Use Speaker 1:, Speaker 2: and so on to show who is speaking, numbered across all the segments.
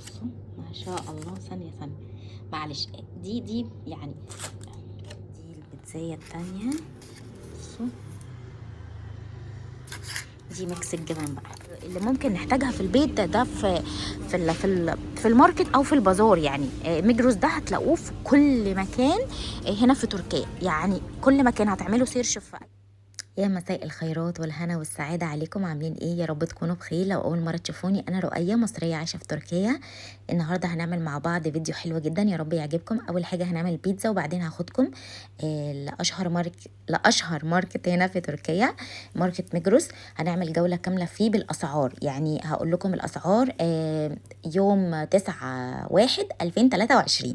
Speaker 1: بصوا ما شاء الله. ثانيه معلش، دي يعني دي البيتزايه التانية. بصوا دي ميكس الجبن بقى اللي ممكن نحتاجها في البيت. ده في الماركت او في البازار يعني. ميجروس ده هتلاقوه في كل مكان هنا في تركيا، يعني كل مكان هتعملوا سيرش في. يا مساء الخيرات والهنا والسعادة عليكم، عاملين ايه؟ يا رب تكونوا بخير. لو اول مرة تشوفوني، انا رؤية مصرية عايشة في تركيا. النهاردة هنعمل مع بعض فيديو حلو جدا، يا رب يعجبكم. اول حاجة هنعمل بيتزا، وبعدين هاخدكم لاشهر ماركت هنا في تركيا، ماركت ميجروس. هنعمل جولة كاملة فيه بالاسعار، يعني هقول لكم الاسعار يوم 9/1/2023.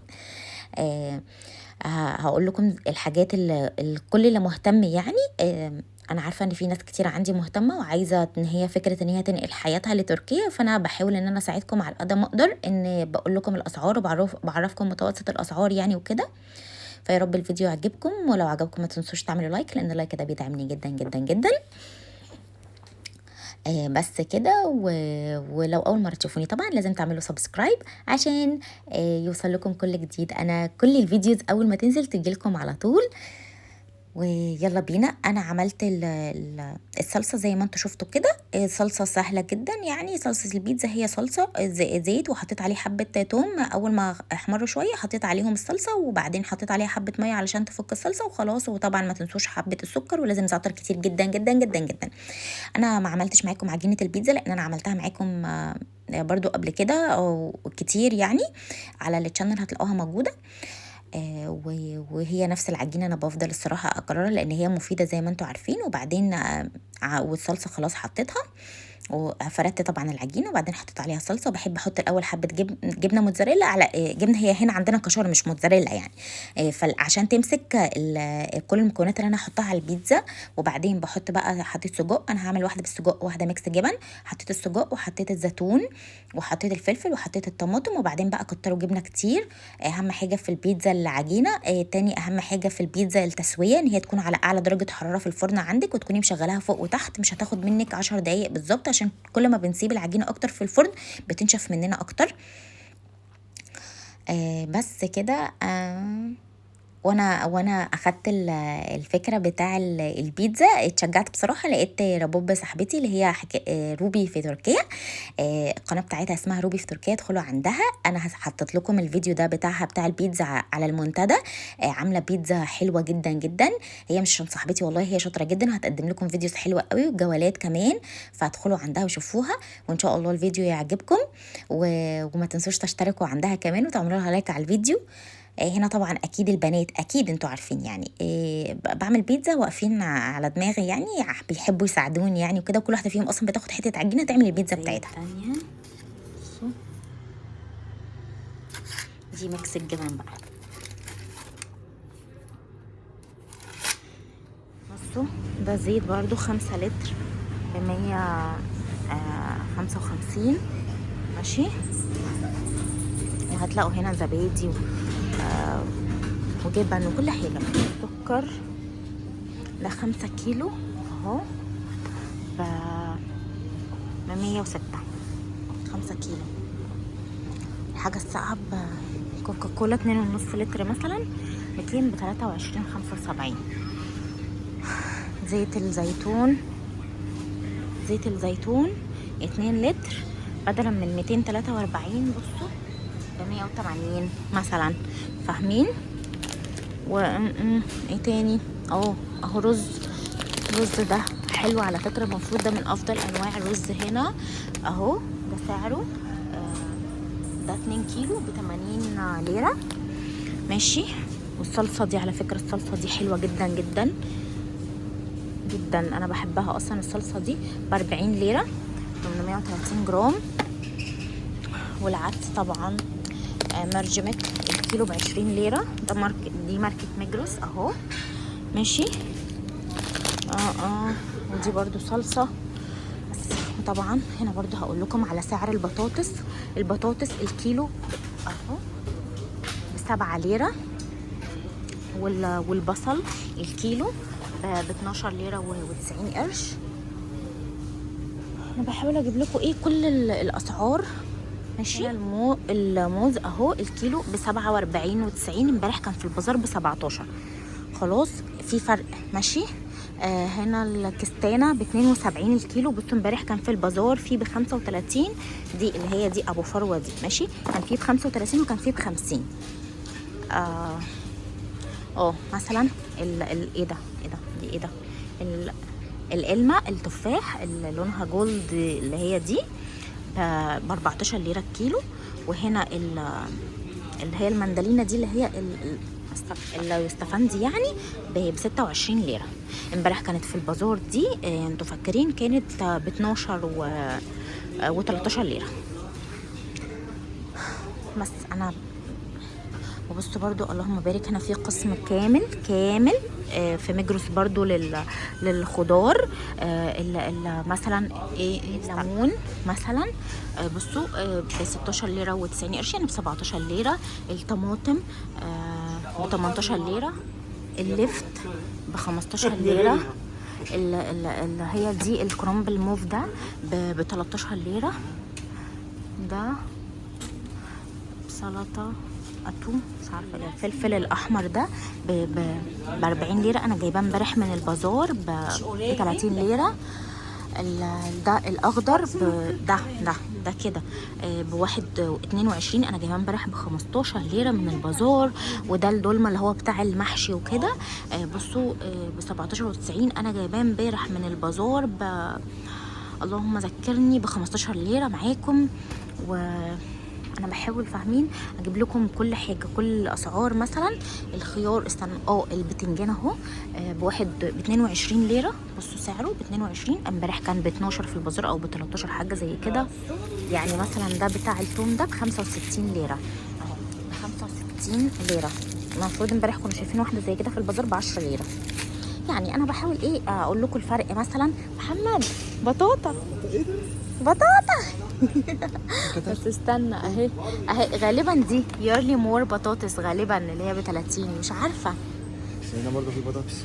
Speaker 1: هقول لكم الحاجات الكل اللي مهتم يعني. انا عارفه ان في ناس كتير عندي مهتمه وعايزه ان هي فكره ان هي تنقل حياتها لتركيا، فانا بحاول ان انا اساعدكم على قد ما اقدر، ان بقول لكم الاسعار وبعرفكم متوسط الاسعار يعني وكده. فيا رب الفيديو يعجبكم، ولو عجبكم ما تنسوش تعملوا لايك، لان اللايك ده بيدعمني جدا جدا جدا. بس كده ولو اول مره تشوفوني طبعا لازم تعملوا سبسكرايب عشان يوصل لكم كل جديد. انا كل الفيديوز اول ما تنزل تجيلكم على طول. ويلا بينا. انا عملت الصلصه زي ما انتم شفتوا كده. صلصه سهله جدا، يعني صلصه البيتزا هي صلصه زيت، وحطيت عليه حبه توم. اول ما احمروا شويه حطيت عليهم الصلصه، وبعدين حطيت عليها حبه ميه علشان تفك الصلصه وخلاص. وطبعا ما تنسوش حبه السكر، ولازم زعتر كتير جدا جدا جدا جدا. انا ما عملتش معاكم عجينه البيتزا، لان انا عملتها معاكم برضو قبل كده او كتير يعني. على التشانل هتلاقوها موجوده. وهي نفس العجينه. انا بفضل الصراحه اكررها لان هي مفيده زي ما انتم عارفين. وبعدين والصلصه خلاص حطيتها، وفردت طبعا العجينه، وبعدين حطيت عليها صلصه. وبحب احط الاول حبه جبنه موتزاريلا على جبنه. هي هنا عندنا كشار مش موتزاريلا يعني. فعشان تمسك كل المكونات اللي انا هحطها على البيتزا. وبعدين بحط بقى، حطيت سجق. انا هعمل واحده بالسجق وواحده ميكس جبن. حطيت السجق وحطيت الزيتون وحطيت الفلفل وحطيت الطماطم، وبعدين بقى كتروا جبنه كتير. اهم حاجه في البيتزا العجينه. تاني اهم حاجه في البيتزا التسويه، ان هي تكون على اعلى درجه حراره في الفرن عندك، وتكوني مشغلاها فوق وتحت. مش هتاخد منك 10 دقايق بالظبط، عشان كل ما بنسيب العجينه اكتر في الفرن بتنشف مننا اكتر. بس كده. وانا اخدت الفكره بتاع البيتزا، اتشجعت بصراحه. لقيت ربوب صاحبتي اللي هي روبي في تركيا، القناه بتاعتها اسمها روبي في تركيا، ادخلوا عندها. انا حطيت لكم الفيديو ده بتاع البيتزا على المنتدى. عامله بيتزا حلوه جدا جدا. هي مش عشان صاحبتي والله، هي شاطره جدا، وهتقدم لكم فيديوز حلوه قوي وجولات كمان. فادخلوا عندها وشوفوها، وان شاء الله الفيديو يعجبكم. وما تنسوش تشتركوا عندها كمان وتعملوا لها لايك على الفيديو. هنا طبعا اكيد البنات اكيد انتوا عارفين يعني. بعمل بيتزا واقفين على دماغي يعني، بيحبوا يساعدوني يعني وكده. وكل واحده فيهم اصلا بتاخد حته عجينه تعمل البيتزا بتاعتها. دي ميكس الجبن بقى. بصوا ده زيت برضو 5 لتر ب155. ماشي. وهتلاقوا هنا زبادي وجبن وكل حاجه. سكر ده 5 كيلو اهو ب106. 5 كيلو. الحاجه الصعب كوكا كولا 2.5 لتر مثلا 200 ب23.75. زيت الزيتون 2 لتر بدلا من 243 بصوا ب180 مثلا. فاهمين؟ ايه تاني؟ اهو رز ده حلو على فكره. المفروض ده من افضل انواع الرز هنا اهو. ده سعره ده 2 كيلو ب80 ليره. ماشي. والصلصه دي على فكره، الصلصه دي حلوه جدا جدا جدا. انا بحبها اصلا. الصلصه دي ب40 ليره 830 جرام. والعدس طبعا مرجمك الكيلو ب20 ليره. ده دي ماركه ميجروس اهو. ماشي. ودي برضو صلصه. طبعا هنا برضو هقول لكم على سعر البطاطس الكيلو اهو ب7 ليره. والبصل الكيلو ب12 ليره و90 قرش. انا بحاول اجيب لكم كل الاسعار ماشي. الموز اهو الكيلو ب47.90، امبارح كان في البازار ب17. خلاص في فرق. ماشي. هنا الكستانة ب72 الكيلو. بصوا امبارح كان في البازار في ب35، دي اللي هي دي ابو فروة دي. ماشي. كان في ب35 وكان في ب50. مثلا ايه ده دي ايه ده القلمة التفاح اللي لونها جولد اللي هي دي ب14 ليرة الكيلو. وهنا اللي هي المندلينة دي اللي هي اليوستفندي يعني ب26 ليرة. امبارح كانت في البازار دي انتوا فاكرين كانت ب12 و13 ليرة. بس انا وبصوا برضو اللهم بارك هنا في قسم كامل في مجروس برضو للخضار. مثلا الليمون مثلا بصوا ب16 ليرة و90 قرش يعني ب17 ليرة. الطماطم ب18 ليرة. اللفت ب15 ليرة. اللي هي دي الكرنب موف ده ب13 ليرة. ده سلطة اتوم مش عارفه ده الفلفل الاحمر ده ب 40 ليره. انا جايباه امبارح من البازار ب 30 ليره. ده الاخضر ده كده ب 22. انا جايباه امبارح ب 15 ليره من البازار. وده الدولمه اللي هو بتاع المحشي وكده بصوا ب 17.90. انا جايباه امبارح من البازار اللهم ذكرني ب 15 ليره معاكم. انا بحاول فاهمين اجيب لكم كل حاجه كل الاسعار. مثلا الخيار البتنجان اهو ب 22 ليره. بصوا سعره ب 22. امبارح كان ب 12 في البازار او ب 13 حاجه زي كده. يعني مثلا ده بتاع الثوم ده ب 65 ليره اهو ب 65 ليره. المفروض امبارح كنا شايفين واحده زي كده في البازار ب 10 ليره. يعني انا بحاول اقول لكم الفرق. مثلا محمد بطاطا بس استنى اهي غالبا دي يارلي مور بطاطس غالبا اللي هي ب30 مش عارفه.
Speaker 2: بس هنا برضه في بطاطس.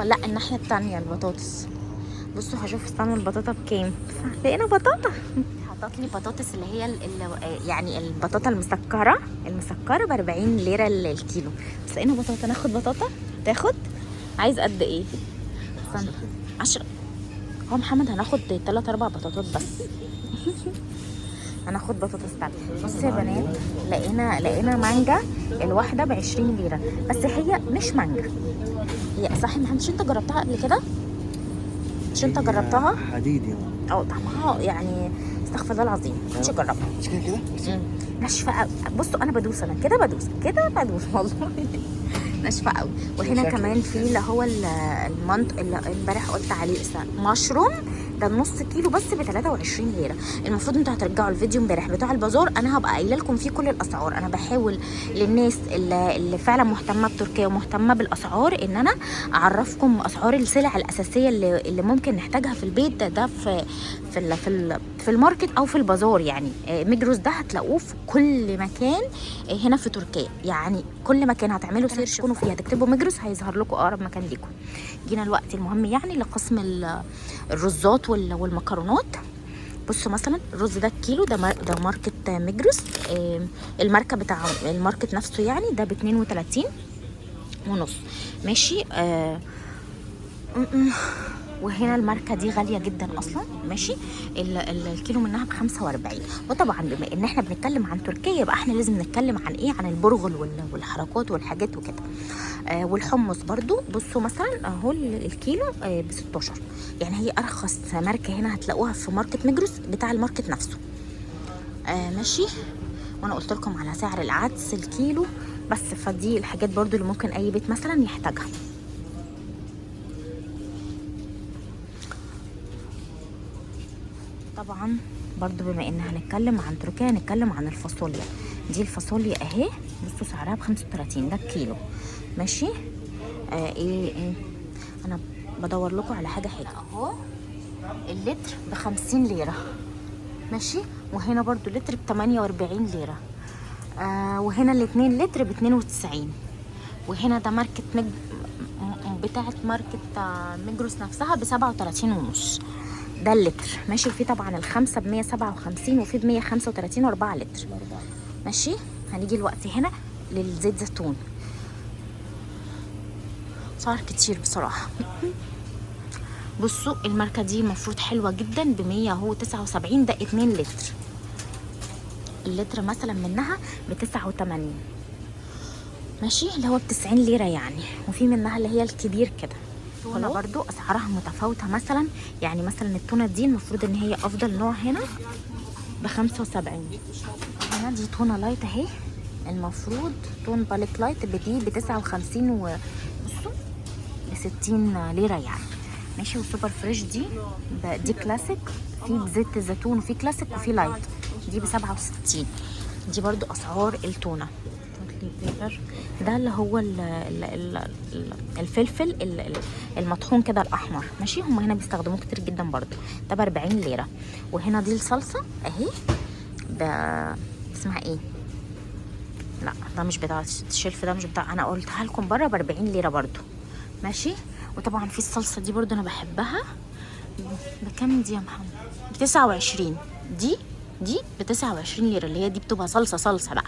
Speaker 1: لا الناحيه التانية البطاطس. بصوا هشوف استنى البطاطا بكام. لقينا بطاطا حطت لي بطاطس اللي هي يعني البطاطا المسكره ب 40 ليره الكيلو. بس لقينا بطاطا. ناخد بطاطا. تاخد عايز قد ايه؟ استنى 10. هو محمد هناخد 3-4 بطاطات بس. هناخد بطاطس تانية. بصوا يا بنات لقينا مانجا الواحده ب 20 ليره. بس هي مش مانجا هي صح. مش انت جربتها قبل كده؟ مش انت جربتها؟
Speaker 2: حديد يعني
Speaker 1: طعمها يعني استغفر الله العظيم. مش جربها.
Speaker 2: مش كده
Speaker 1: ناشفه. بصوا انا بدوس كده بدوس والله ناشفه قوي. وهنا كمان في اللي هو المنط اللي امبارح قلت عليه مشروم ده النص كيلو بس ب 23 ليره. المفروض انتوا هترجعوا الفيديو امبارح بتاع البازار. انا هبقى قايله لكم فيه كل الاسعار. انا بحاول للناس اللي فعلا مهتمه بتركيا ومهتمه بالاسعار ان انا اعرفكم اسعار السلع الاساسيه اللي ممكن نحتاجها في البيت. ده في الماركت او في البازار. يعني مجروس ده هتلاقوه في كل مكان هنا في تركيا. يعني كل مكان هتعملوا سيرش تكونوا فيه هتكتبوا مجروس هيظهر لكم اقرب مكان ليكم. جينا الوقت المهم يعني لقسم الرزات والمكرونات. بصوا مثلا الرز ده الكيلو ده ماركة مجروس. الماركة بتاع الماركت نفسه يعني ده ب 32 ونص. ماشي. وهنا الماركه دي غاليه جدا اصلا. ماشي. الكيلو منها ب 45. وطبعا بما ان احنا بنتكلم عن تركيا يبقى احنا لازم نتكلم عن عن البرغل والحركات والحاجات وكده. والحمص برضو. بصوا مثلا اهو الكيلو ب 16. يعني هي ارخص ماركه هنا هتلاقوها في ماركت مجروس بتاع الماركت نفسه. ماشي. وانا قلت لكم على سعر العدس الكيلو بس. فدي الحاجات برضو اللي ممكن اي بيت مثلا يحتاجها. طبعا برضو بما ان هنتكلم عن تركيا هنتكلم عن الفاصوليا. دي الفاصوليا اهي. بصوا سعرها ب 35 ده الكيلو. ماشي. انا بدور لكم على حاجه اهو. اللتر ب 50 ليره. ماشي. وهنا برضو لتر ب 48 ليره. وهنا الاتنين لتر ب 92. وهنا ده ماركت بتاعت ماركت مجروس نفسها ب 37 ونص. ده اللتر ماشي. وفي طبعا الخمسه ب 157 وفي ب 135 و4 لتر ماشي. هنيجي الوقت هنا للزيت زيتون، صار كتير بصراحه. بصوا الماركه دي المفروض حلوه جدا، ب 179 ده 2 لتر. اللتر مثلا منها ب 89 ماشي، اللي هو ب 90 ليره يعني. وفي منها اللي هي الكبير كده. هنا برضو اسعارها متفاوته مثلا، يعني مثلا التونه دي المفروض ان هي افضل نوع هنا ب 75. هنا دي تونه لايت اهي، المفروض تون باليك لايت بدي ب 59 وبصوا ب 60 ليره يعني ماشي. والسوبر فريش دي كلاسيك، في بزيت الزيتون وفي كلاسيك وفي لايت، دي ب 67. دي برضو اسعار التونه. ده اللي هو الفلفل المطحون كده الاحمر ماشي، هم هنا بيستخدموه كتير جدا برضو، ده ب 40 ليره. وهنا دي الصلصه اهي، ده اسمها ايه؟ لا ده مش بتاع الشلف، ده مش بتاع، انا قلتها لكم بره ب 40 ليره برضو ماشي. وطبعا في الصلصه دي برضو انا بحبها، بكام دي يا محمد؟ ب 29. دي ب 29 ليره، اللي هي دي بتبقى صلصه بقى.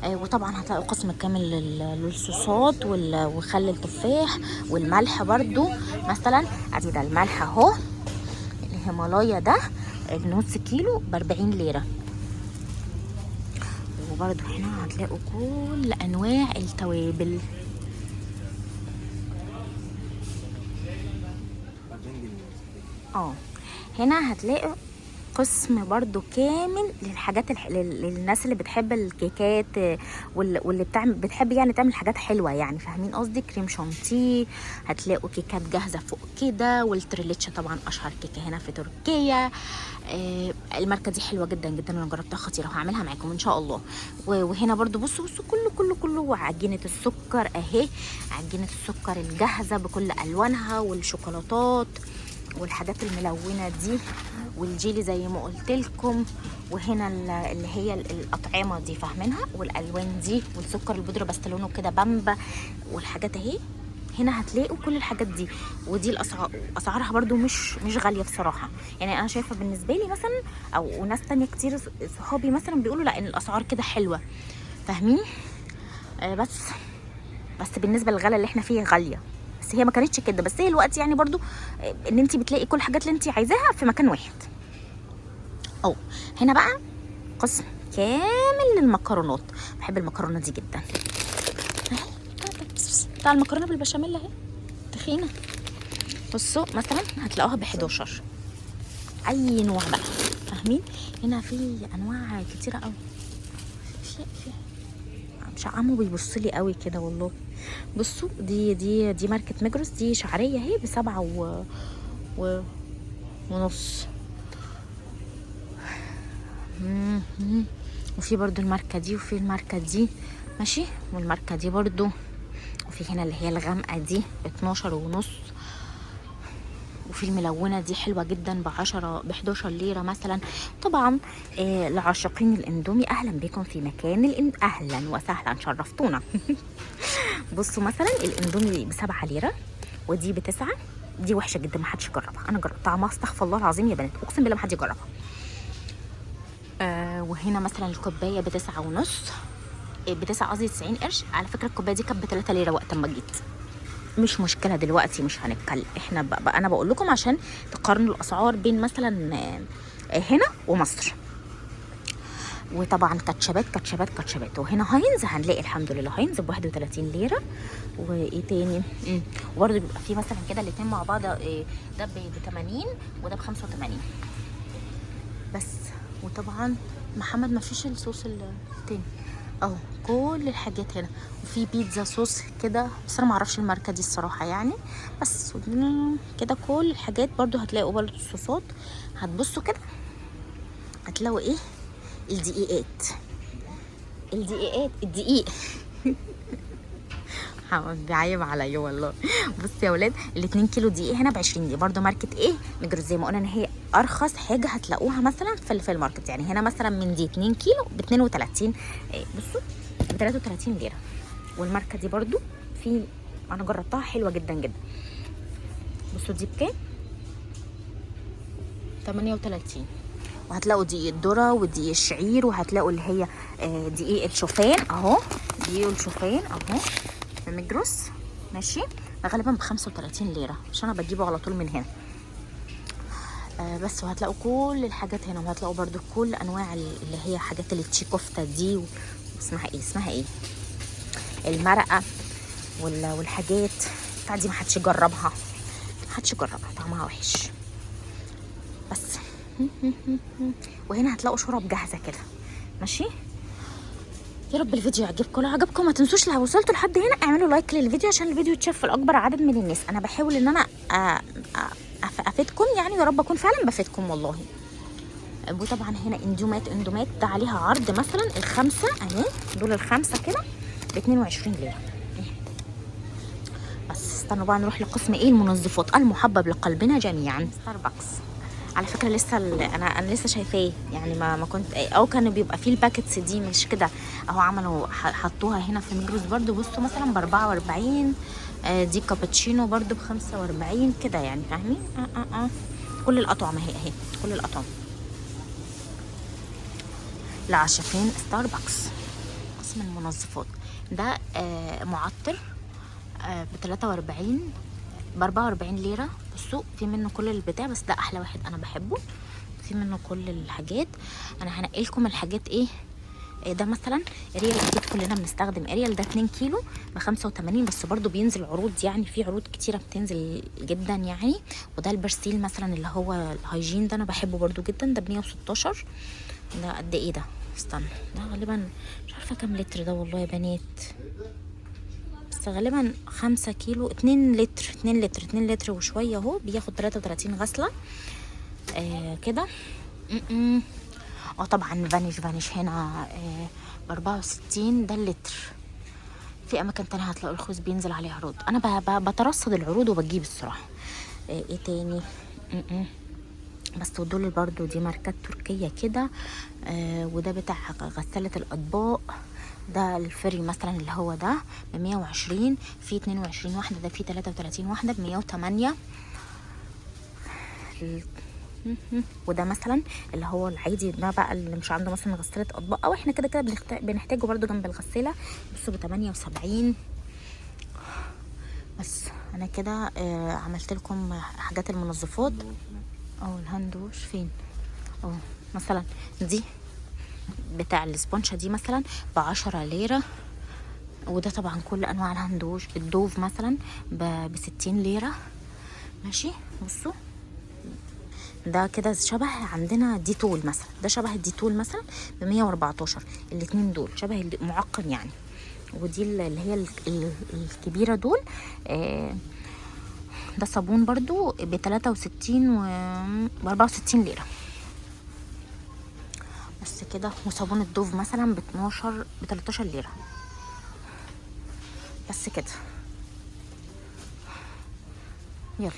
Speaker 1: وطبعا هتلاقوا قسم كامل للصوصات وخل التفاح والملح برضو. مثلا ادي ده الملح اهو، الهيمالايا ده نص كيلو ب 40 ليره. وبرضو هنا هتلاقوا كل انواع التوابل. هنا هتلاقوا قسم برضو كامل للحاجات للناس اللي بتحب الكيكات واللي بتحب يعني تعمل حاجات حلوه يعني، فاهمين قصدي؟ كريم شانتيه، هتلاقوا كيكات جاهزه فوق كده، والتريليتش طبعا اشهر كيكه هنا في تركيا. الماركه دي حلوه جدا جدا، انا جربتها خطيره وهعملها معاكم ان شاء الله. وهنا برضو بصوا كله عجينه السكر اهي، عجينه السكر الجاهزه بكل الوانها، والشوكولاتات والحاجات الملونه دي، والجيلي زي ما قلت لكم. وهنا اللي هي الاطعمه دي فاهمينها، والالوان دي، والسكر البودره بس لونه كده بامبا والحاجات اهي. هنا هتلاقوا كل الحاجات دي. ودي اسعارها برضو مش غاليه بصراحه يعني. انا شايفه بالنسبه لي مثلا، او ناس تانية كتير صحابي مثلا بيقولوا لا ان الاسعار كده حلوه، فاهمين؟ بس بالنسبه للغلا اللي احنا فيه غاليه، بس هي ما كانتش كده، بس هي الوقت يعني برضو ان انت بتلاقي كل الحاجات اللي انت عايزاها في مكان واحد. هنا بقى قسم كامل للمكرونات، بحب المكرونه دي جدا. بتاع المكرونه بالبشاميل اهي تخينه. بصوا مثلا هتلاقوها ب 11 اي نوع بقى، فاهمين؟ هنا في انواع كتيره قوي. مش عمو بيبص لي قوي كده والله. بصوا دي ماركه ميجروس، دي شعريه اهي ب7 ونص. وفي برضو الماركه دي، وفي الماركه دي ماشي، والماركه دي برضو. وفي هنا اللي هي الغامقه دي ب12 ونص. وفي الملونه دي حلوه جدا ب 11 ليره مثلا. طبعا لعاشقين الاندومي اهلا بكم في مكان اهلا وسهلا، شرفتونا. بصوا مثلا الاندومي ب7 ليره، ودي ب9. دي وحشه جدا، ما حدش يجربها، انا جربت طعمها استغفر الله العظيم يا بنات، اقسم بالله ما حد يجربها. وهنا مثلا الكوبايه ب9 ونص، ب9 قصدي 90 قرش. على فكره الكوبايه دي كانت ب3 ليره وقت ما جيت، مش مشكله دلوقتي مش هنتكلم. احنا بقى انا بقول لكم عشان تقارنوا الاسعار بين مثلا هنا ومصر. وطبعا كاتشبات. وهنا هاينز هنلاقي الحمد لله هاينز ب 31 ليره. وايه تاني؟ وبرده بيبقى في مثلا كده الاثنين مع بعض، ده ب 80 وده ب 85 بس. وطبعا محمد ما فيش الصوص التاني اهو، كل الحاجات هنا. وفي بيتزا صوص كده، بس انا ما اعرفش الماركه دي الصراحه يعني. بس كده كل الحاجات برضو هتلاقوا برضو الصوصات. هتبصوا كده هتلاقوا ايه؟ الدقيق بيعيب عليا والله. بصوا يا ولاد، ال2 كيلو دقيق هنا ب20 دي برضو ماركه ايه؟ ميجروس. زي ما قلنا ان هي ارخص حاجه هتلاقوها مثلا في الماركت يعني. هنا مثلا من دي 2 كيلو ب 32. بصوا ب 33 ليره. والماركه دي برضو انا جربتها حلوه جدا جدا. بصوا دي بكام؟ 38. وهتلاقوا دقيق الذره ودقيق الشعير، وهتلاقوا اللي هي دقيق الشوفان اهو، دقيق الشوفان اهو في مجروس ماشي. ده غالبا ب35 ليره عشان انا بجيبه على طول من هنا. بس وهتلاقوا كل الحاجات هنا، وهتلاقوا برضو كل انواع اللي هي حاجات التشي كفته دي اسمها ايه المرقه والحاجات بتاع دي. محدش يجربها، طعمها وحش بس. وهنا هتلاقوا شرب جاهزه كده ماشي. يا رب الفيديو يعجبكم. لو عجبكم ما تنسوش لو وصلتوا لحد هنا اعملوا لايك للفيديو عشان الفيديو يتشاف في الاكبر عدد من الناس. انا بحاول ان انا افيدكم يعني، يا رب اكون فعلا بفيدكم والله. وطبعا هنا اندومات ده عليها عرض مثلا الخمسه اهي، دول الخمسه كده ب 22 ليره. بس استنوا بقى نروح لقسم ايه المنظفات المحبب لقلبنا جميعا، ستاربكس. على فكره لسه انا لسه شايفاه يعني، ما كنت او كانوا بيبقى فيه الباكتس دي مش كده اهو، عملوا حطوها هنا في ميجروس برده. بصوا مثلا ب 44 دي كابتشينو برده ب 45 كده يعني، فاهمين؟ كل الاطعمه اهي كل الاطعمه لعشاقين ستاربكس. قسم المنظفات ده معطر ب 43 ب 44 ليره. بصوا في منه كل البتاع، بس ده احلى واحد انا بحبه، في منه كل الحاجات. انا هنقل لكم الحاجات ايه. ده مثلا اريال، اكيد كلنا بنستخدم اريال، ده 2 كيلو ب 85، بس برضو بينزل عروض يعني، في عروض كتيره بتنزل جدا يعني. وده البرسيل مثلا اللي هو الهايجين ده انا بحبه برضو جدا، ده ب 116. ده قد ايه ده؟ استنى، ده غالبا مش عارفه كام لتر ده والله يا بنات، بس غالبا 5 كيلو 2 لتر وشويه اهو، بياخد 33 غسله كده. طبعا فانيش هنا ب 64 ده اللتر. في اماكن تانية هتلاقوا الخوذ بينزل عليه عروض، انا بترصد العروض وبجيب الصراحه. ايه تاني؟ بس ودول برضو دي ماركات تركيه كده. وده بتاع غساله الاطباق، ده الفري مثلا اللي هو ده ب 120، في 22 واحده، ده في 33 واحده ب 108. وده مثلا اللي هو العادي ده بقى، اللي مش عنده مثلا غسالة اطباق او احنا كده بنحتاجه برضو جنب الغسالة، بصوا ب 78. بس انا كده عملت لكم حاجات المنظفات. الهاند ووش فين؟ مثلا دي بتاع الاسبونشة دي مثلا ب 10 ليرة. وده طبعا كل انواع الهاند ووش. الدوف مثلا ب 60 ليرة ماشي. بصوا ده كده شبه عندنا ديتول مثلا، ده شبه الديتول مثلا ب 114. الاتنين دول شبه معقم يعني. ودي اللي هي الكبيره دول ده صابون برضو ب 63 و 64 ليره بس كده. وصابون الدوف مثلا ب 13 ليره بس كده. يلا